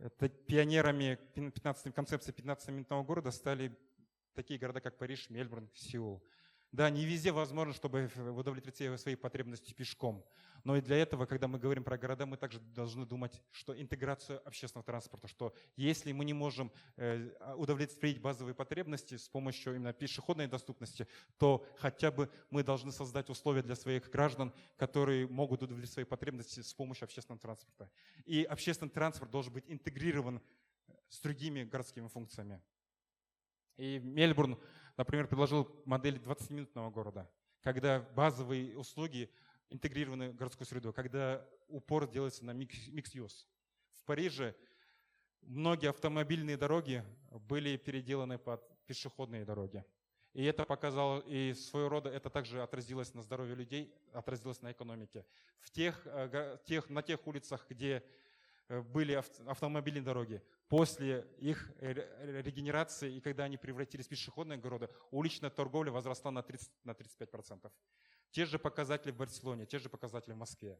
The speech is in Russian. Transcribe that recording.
Это пионерами концепции 15-минутного города стали такие города, как Париж, Мельбурн, Сеул. Да, не везде возможно, чтобы удовлетворить свои потребности пешком. Но и для этого, когда мы говорим про города, мы также должны думать, что интеграцию общественного транспорта, что если мы не можем удовлетворить базовые потребности с помощью именно пешеходной доступности, то хотя бы мы должны создать условия для своих граждан, которые могут удовлетворить свои потребности с помощью общественного транспорта. И общественный транспорт должен быть интегрирован с другими городскими функциями. И Мельбурн, например, предложил модель 20-минутного города, когда базовые услуги интегрированы в городскую среду, когда упор делается на mixed-use. В Париже многие автомобильные дороги были переделаны под пешеходные дороги. И это показало, и своего рода это также отразилось на здоровье людей, отразилось на экономике. На тех улицах, где были автомобильные дороги, после их регенерации и когда они превратились в пешеходные города, уличная торговля возросла на 30-35%. Те же показатели в Барселоне, те же показатели в Москве.